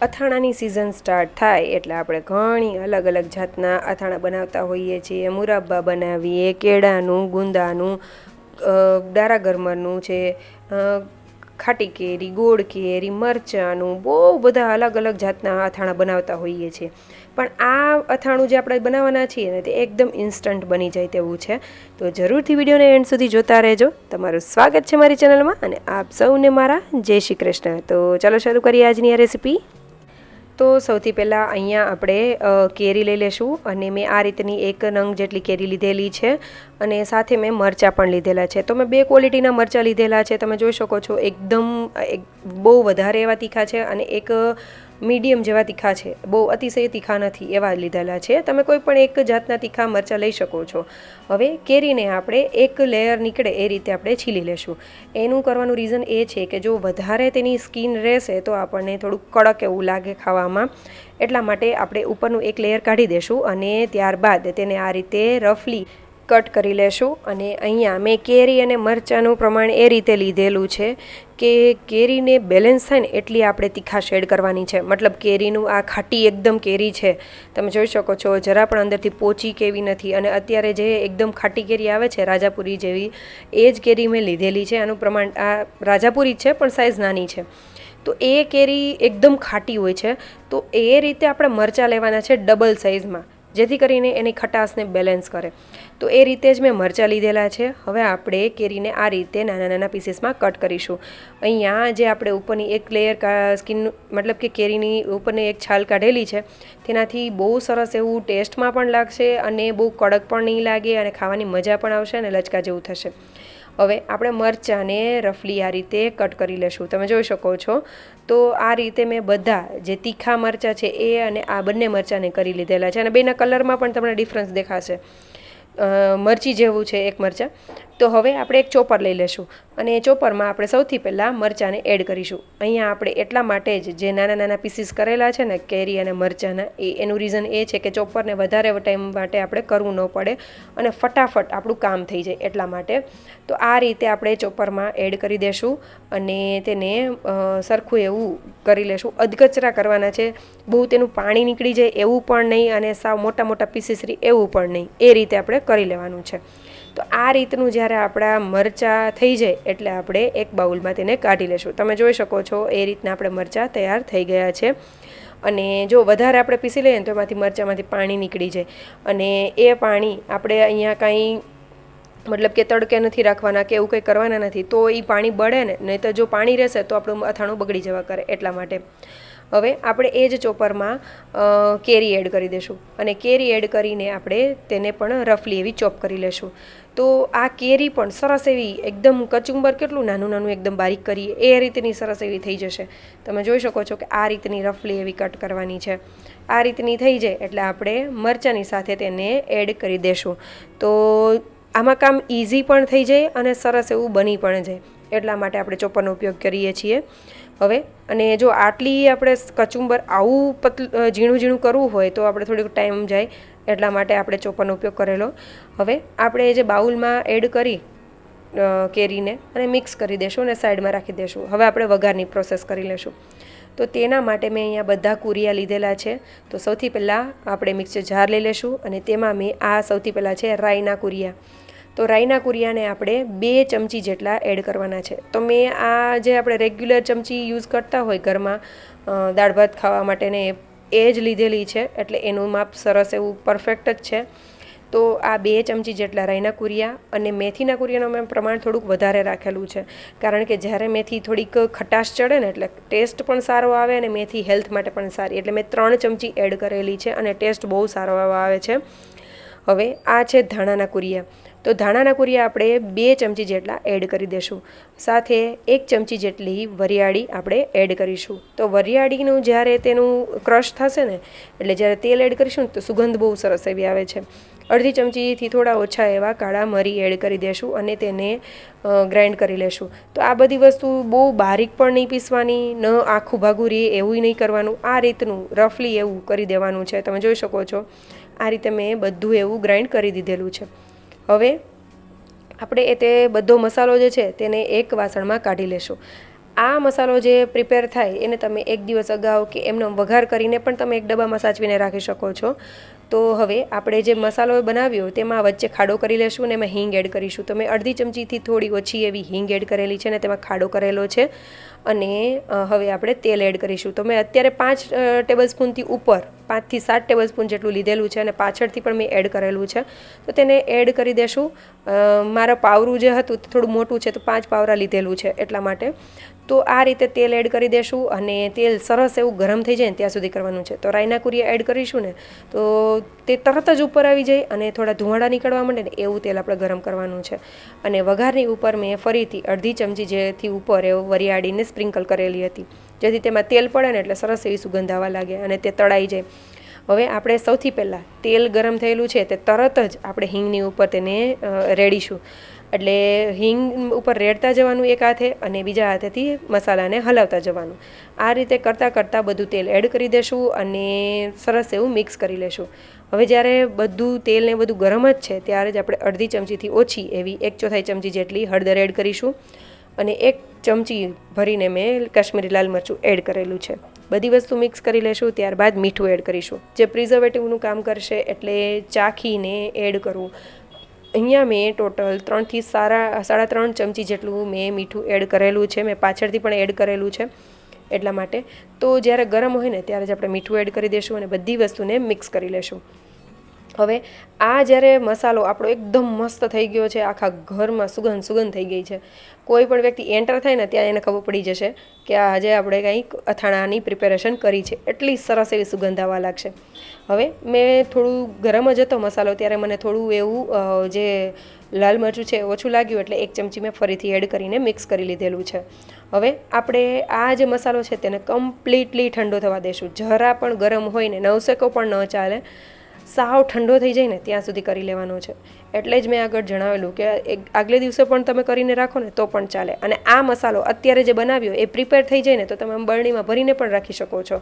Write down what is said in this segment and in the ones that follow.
અથાણાની season start થાય એટલે આપણે ઘણી અલગ અલગ જાતના અથાણા બનાવતા હોઈએ છીએ. મુરબ્બા બનાવીએ, કેળાનું, ગુંદાનું, દારા ગરમરનું છે, ખાટી કેરી, ગોળ કેરી, મરચાંનું, બહુ બધા અલગ અલગ જાતના અથાણા બનાવતા હોઈએ છીએ. પણ આ અથાણું જે આપણે બનાવવાના છીએ ને તે એકદમ ઇન્સ્ટન્ટ બની જાય તેવું છે. તો જરૂરથી વિડીયોને એન્ડ સુધી જોતા રહેજો. તમારું સ્વાગત છે મારી ચેનલમાં અને આપ સૌને મારા જય શ્રી કૃષ્ણ. તો ચાલો શરૂ કરીએ આજની આ રેસીપી. તો સૌથી પહેલાં અહીંયા આપણે કેરી લઈ લેશું અને મેં આ રીતની 1 નંગ જેટલી કેરી લીધેલી છે અને સાથે મેં મરચાં પણ લીધેલા છે. તો મેં 2 ક્વોલિટીના મરચાં લીધેલા છે. તમે જોઈ શકો છો એકદમ બહુ વધારે એવા તીખા છે અને એક મીડિયમ જેવા તીખા છે. બહુ અતિશય તીખા નથી એવા લીધેલા છે. તમે કોઈ પણ એક જાતના તીખા મરચાં લઈ શકો છો. હવે કેરીને આપણે એક લેયર નીકળે એ રીતે આપણે છીલી લેશું. એનું કરવાનું રીઝન એ છે કે જો વધારે તેની સ્કિન રહેશે તો આપણને થોડુંક કડક એવું લાગે ખાવામાં. એટલા માટે આપણે ઉપરનું એક લેયર કાઢી દેશું અને ત્યારબાદ તેને આ રીતે રફલી કટ કરી લેશું. અને અહીંયા મેં કેરી અને મરચાંનું પ્રમાણ એ રીતે લીધેલું છે કે કેરીને બેલેન્સ થાય ને એટલી આપણે તીખા શેડ કરવાની છે. મતલબ કેરીનું આ ખાટી એકદમ કેરી છે, તમે જોઈ શકો છો જરા પણ અંદરથી પોચી કેવી નથી. અને અત્યારે જે એકદમ ખાટી કેરી આવે છે રાજાપુરી જેવી, એ જ કેરી મેં લીધેલી છે. આનું પ્રમાણ આ રાજાપુરી જ છે પણ સાઇઝ નાની છે. તો એ કેરી એકદમ ખાટી હોય છે. તો એ રીતે આપણે મરચાં લેવાના છે ડબલ સાઇઝમાં, જેથી કરીને એની ખટાશને બેલેન્સ કરે. તો એ રીતે જ મેં મરચાં લીધેલા છે. હવે આપણે કેરીને આ રીતે નાના નાના પીસીસમાં કટ કરીશું. અહીંયા જે આપણે ઉપરની એક લેયર સ્કિન મતલબ કે કેરીની ઉપરની એક છાલ કાઢેલી છે તેનાથી બહુ સરસ એવું ટેસ્ટમાં પણ લાગશે અને બહુ કડક પણ નહીં લાગે અને ખાવાની મજા પણ આવશે અને લચકા જેવું થશે. હવે આપણે મરચાંને રફલી આ રીતે કટ કરી લેશું. તમે જોઈ શકો છો તો આ રીતે મેં બધા જે તીખા મરચાં છે એ અને આ બંને મરચાંને કરી લીધેલા છે. અને બેના કલરમાં પણ તમને ડિફરન્સ દેખાશે. મરચી જેવું છે એક મરચાં. તો હવે આપણે એક ચોપર લઈ લેશું અને ચોપરમાં આપણે સૌથી પહેલાં મરચાંને એડ કરીશું. અહીંયા આપણે એટલા માટે જ જે નાના નાના પીસીસ કરેલા છે ને કેરી અને મરચાંના, એનું રીઝન એ છે કે ચોપરને વધારે ટાઈમ માટે આપણે કરવું ન પડે અને ફટાફટ આપણું કામ થઈ જાય એટલા માટે. તો આ રીતે આપણે ચોપરમાં એડ કરી દેશું અને તેને સરખું એવું કરી લેશું. અધકચરા કરવાના છે, બહુ તેનું પાણી નીકળી જાય એવું પણ નહીં અને સાવ મોટા મોટા પીસીસ રહી એવું પણ નહીં. એ રીતે આપણે કરી લેવાનું છે. તો આ રીતનું જ્યારે આપણા મરચાં થઈ જાય એટલે આપણે એક બાઉલમાં તેને કાઢી લેશું. તમે જોઈ શકો છો એ રીતના આપણે મરચાં તૈયાર થઈ ગયા છે. અને જો વધારે આપણે પીસી લઈએ ને તો એમાંથી મરચાંમાંથી પાણી નીકળી જાય અને એ પાણી આપણે અહીંયા કાંઈ મતલબ કે તડકે નથી રાખવાના કે એવું કંઈ કરવાના નથી. તો એ પાણી બળે ને, નહીં તો જો પાણી રહેશે તો આપણું અથાણું બગડી જવા કરે. એટલા માટે હવે આપણે એ જ ચોપરમાં કેરી એડ કરી દઈશું અને કેરી એડ કરીને આપણે તેને પણ રફલી એવી ચોપ કરી લેશું. તો આ કેરી પણ સરસ એવી એકદમ કચુંબર કેટલું નાનું નાનું એકદમ બારીક કરીએ એ રીતની સરસ એવી થઈ જશે. તમે જોઈ શકો છો કે આ રીતની રફલી એવી કટ કરવાની છે. આ રીતની થઈ જાય એટલે આપણે મરચાંની સાથે તેને એડ કરી દેશું. તો આમાં કામ ઇઝી પણ થઈ જાય અને સરસ એવું બની પણ જાય. એટલા માટે આપણે ચોપરનો ઉપયોગ કરીએ છીએ. હવે અને જો આટલી આપણે કચુંબર આવું ઝીણું ઝીણું કરવું હોય તો આપણે થોડીક ટાઈમ જાય. એટલા માટે આપણે ચોપરનો ઉપયોગ કરેલો. હવે આપણે જે બાઉલમાં એડ કરી કેરીને અને મિક્સ કરી દેશું અને સાઈડમાં રાખી દેશું. હવે આપણે વઘારની પ્રોસેસ કરી લેશું. તો તેના માટે મેં અહીંયા બધા કુરિયા લીધેલા છે. તો સૌથી પહેલાં આપણે મિક્સર જાર લઈ લેશું અને તેમાં મેં આ સૌથી પહેલાં છે રાઈના કુરિયા. તો રાઈના કુરિયાને આપણે 2 ચમચી જેટલા એડ કરવાના છે. તો મેં આ જે આપણે રેગ્યુલર ચમચી યુઝ કરતા હોય ઘરમાં દાળ ભાત ખાવા માટેને એ જ લીધેલી છે એટલે એનું માપ સરસ એવું પરફેક્ટ જ છે. તો આ 2 ચમચી જેટલા રાઈના કુરિયા અને મેથીના કુરિયાનું મેં પ્રમાણ થોડુંક વધારે રાખેલું છે. કારણ કે જ્યારે મેથી થોડીક ખટાશ ચડે ને એટલે ટેસ્ટ પણ સારો આવે અને મેથી હેલ્થ માટે પણ સારી. એટલે મેં 3 ચમચી એડ કરેલી છે અને ટેસ્ટ બહુ સારો આવે છે. હવે આ છે ધાણાના કુરિયા. તો ધાણાના કુરિયા આપણે 2 ચમચી જેટલા એડ કરી દઈશું. સાથે 1 ચમચી જેટલી વરિયાળી આપણે એડ કરીશું. તો વરિયાળીનું જ્યારે તેનું ક્રશ થશે ને એટલે જ્યારે તેલ એડ કરીશું ને તો સુગંધ બહુ સરસ એવી આવે છે. અડધી ચમચીથી થોડા ઓછા એવા કાળા મરી એડ કરી દઈશું અને તેને ગ્રાઇન્ડ કરી લેશું. તો આ બધી વસ્તુ બહુ બારીક પણ નહીં પીસવાની, ન આખું ભાગું રહે એવું નહીં કરવાનું. આ રીતનું રફલી એવું કરી દેવાનું છે. તમે જોઈ શકો છો આ રીતે મેં બધું એવું ગ્રાઇન્ડ કરી દીધેલું છે. હવે આપણે તે બધો મસાલો જે છે તેને એક વાસણમાં કાઢી લેશું. આ મસાલો જે પ્રિપેર થાય એને તમે એક દિવસ અગાઉ કે એમનો વઘાર કરીને પણ તમે એક ડબ્બામાં સાચવીને રાખી શકો છો. તો હવે આપણે જે મસાલો બનાવ્યો તેમાં વચ્ચે ખાડો કરી લેશું અને એમાં હિંગ એડ કરીશું. તો મેં અડધી ચમચીથી થોડી ઓછી એવી હિંગ એડ કરેલી છે અને તેમાં ખાડો કરેલો છે. અને હવે આપણે તેલ એડ કરીશું. તો મેં અત્યારે 5 ટેબલસ્પૂનથી ઉપર 5 થી 7 ટેબલસ્પૂન જેટલું લીધેલું છે અને પાછળથી પણ મેં એડ કરેલું છે. તો તેને એડ કરી દેશું. મારા પાવરું જે હતું તે થોડું મોટું છે તો 5 પાવરા લીધેલું છે એટલા માટે. તો આ રીતે તેલ એડ કરી દેશું અને તેલ સરસ એવું ગરમ થઈ જાય ને ત્યાં સુધી કરવાનું છે. તો રાઈના કુરિયા એડ કરીશું ને તો તે તરત જ ઉપર આવી જાય અને થોડા ધુમાડા નીકળવા માંડે ને એવું તેલ આપણે ગરમ કરવાનું છે. અને વઘારની ઉપર મેં ફરીથી અડધી ચમચી જેથી ઉપર એવું વરિયાળીને સ્પ્રિંકલ કરેલી હતી, જેથી તેમાં તેલ પડે ને એટલે સરસ એવી સુગંધ આવવા લાગે અને તે તળાઈ જાય. હવે આપણે સૌથી પહેલાં તેલ ગરમ થયેલું છે તે તરત જ આપણે હિંગની ઉપર તેને રેડીશું. એટલે હિંગ ઉપર રેડતા જવાનું એક હાથે અને બીજા હાથેથી મસાલાને હલાવતા જવાનું. આ રીતે કરતાં કરતાં બધું તેલ એડ કરી દેશું અને સરસ એવું મિક્સ કરી લેશું. હવે જ્યારે બધું તેલ ને બધું ગરમ જ છે ત્યારે જ આપણે અડધી ચમચીથી ઓછી એવી 1/4 ચમચી જેટલી હળદર એડ કરીશું અને 1 ચમચી ભરીને મેં કાશ્મીરી લાલ મરચું એડ કરેલું છે. બધી વસ્તુ મિક્સ કરી લેશું. ત્યારબાદ મીઠું એડ કરીશું, જે પ્રિઝર્વેટિવનું કામ કરશે, એટલે ચાખીને એડ કરવું. અહીંયા મેં ટોટલ 3 થી 3.5 ચમચી જેટલું મેં મીઠું એડ કરેલું છે. મેં પાછળથી પણ એડ કરેલું છે એટલા માટે. તો જ્યારે ગરમ હોય ને ત્યારે જ આપણે મીઠું એડ કરી દઈશું અને બધી વસ્તુને મિક્સ કરી લેશું. હવે આ જ્યારે મસાલો આપણો એકદમ મસ્ત થઈ ગયો છે, આખા ઘરમાં સુગંધ થઈ ગઈ છે, કોઈ પણ વ્યક્તિ એન્ટર થાય ને ત્યાં એને ખબર પડી જશે કે આજે આપણે કંઈક અથાણાની પ્રિપેરેશન કરી છે. એટલી સરસ એવી સુગંધ આવવા લાગશે. હવે મેં થોડું ગરમ જ હતો મસાલો ત્યારે મને થોડું એવું જે લાલ મરચું છે ઓછું લાગ્યું એટલે 1 ચમચી મેં ફરીથી એડ કરીને મિક્સ કરી લીધેલું છે. હવે આપણે આ જે મસાલો છે તેને કમ્પ્લીટલી ઠંડો થવા દઈશું. જરા પણ ગરમ હોય ને નવસેકો પણ ન ચાલે, સાવ ઠંડો થઈ જાય ને ત્યાં સુધી કરી લેવાનો છે. એટલે જ મેં આગળ જણાવેલું કે આગલે દિવસે પણ તમે કરીને રાખો ને તો પણ ચાલે. અને આ મસાલો અત્યારે જે બનાવ્યો એ પ્રિપેર થઈ જાય ને તો તમે બરણીમાં ભરીને પણ રાખી શકો છો,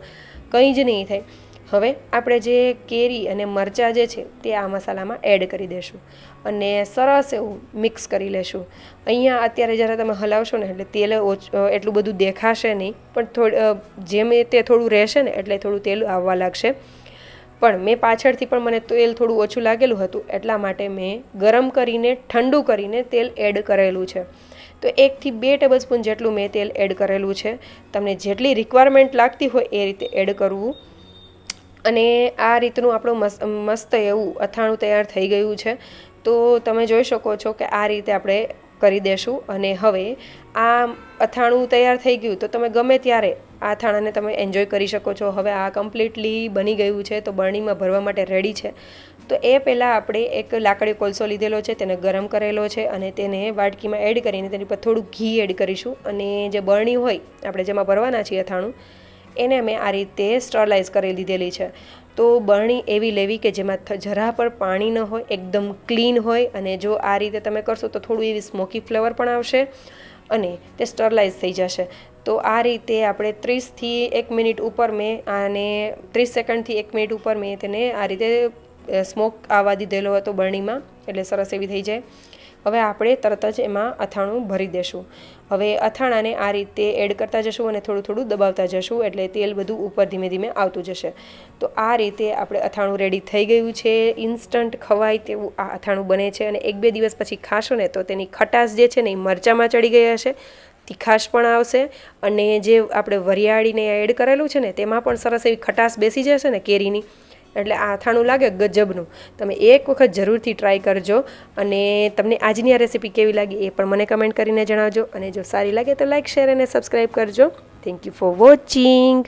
કંઈ જ નહીં થાય. હવે આપણે જે કેરી અને મરચાં જે છે તે આ મસાલામાં એડ કરી દઈશું અને સરસ એવું મિક્સ કરી લેશું. અહીંયા અત્યારે જ્યારે તમે હલાવશો ને એટલે તેલ એટલું બધું દેખાશે નહીં, પણ જેમ તે થોડું રહેશે ને એટલે થોડું તેલ આવવા લાગશે. પણ મેં પાછળથી પણ મને તેલ થોડું ઓછું લાગેલું હતું એટલા માટે મેં ગરમ કરીને ઠંડુ કરીને તેલ એડ કરેલું છે. તો 1 થી 2 ટેબલસ્પૂન જેટલું મેં તેલ એડ કરેલું છે. તમને જેટલી રિક્વાયરમેન્ટ લાગતી હોય એ રીતે એડ કરવું. અને આ રીતનું આપણું મસ્ત એવું અથાણું તૈયાર થઈ ગયું છે. તો તમે જોઈ શકો છો કે આ રીતે આપણે કરી દેશું. અને હવે આ અથાણું તૈયાર થઈ ગયું તો તમે ગમે ત્યારે આ અથાણાને તમે એન્જોય કરી શકો છો. હવે આ કમ્પ્લીટલી બની ગયું છે તો બરણીમાં ભરવા માટે રેડી છે. તો એ પહેલાં આપણે એક લાકડી કોલસો લીધેલો છે, તેને ગરમ કરેલો છે અને તેને વાટકીમાં એડ કરીને તેની પર થોડું ઘી એડ કરીશું. અને જે બરણી હોય આપણે જેમાં ભરવાના છીએ અથાણું, એને મેં આ રીતે સ્ટરલાઇઝ કરી લીધેલી છે. તો બરણી એવી લેવી કે જેમાં જરા પણ પાણી ન હોય, એકદમ ક્લીન હોય. અને જો આ રીતે તમે કરશો તો થોડું એવી સ્મોકી ફ્લેવર પણ આવશે અને તે સ્ટરલાઇઝ થઈ જશે. તો આ રીતે આપણે 30 થી 1 મિનિટ ઉપર મેં આને 30 સેકન્ડથી 1 મિનિટ ઉપર મેં તેને આ રીતે સ્મોક આવવા દીધેલો હતો બરણીમાં, એટલે સરસ એવી થઈ જાય. હવે આપણે તરત જ એમાં અથાણું ભરી દેશું. હવે અથાણાને આ રીતે એડ કરતા જશું અને થોડું થોડું દબાવતા જશું એટલે તેલ બધું ઉપર ધીમે ધીમે આવતું જશે. તો આ રીતે આપણે અથાણું રેડી થઈ ગયું છે. ઇન્સ્ટન્ટ ખવાય તેવું આ અથાણું બને છે અને 1-2 દિવસ પછી ખાશો ને તો તેની ખટાશ જે છે ને એ મરચાંમાં ચડી ગઈ હશે, તીખાશ પણ આવશે. અને જે આપણે વરિયાળીને એડ કરેલું છે ને તેમાં પણ સરસ એવી ખટાશ બેસી જશે ને કેરીની, એટલે આ અથાણું લાગે ગજબનું. તમે એક વખત જરૂરથી ટ્રાય કરજો. અને તમને આજની આ રેસીપી કેવી લાગી એ પણ મને કમેન્ટ કરીને જણાવજો. અને જો સારી લાગે તો લાઇક, શેર અને સબસ્ક્રાઈબ કરજો. Thank you for watching.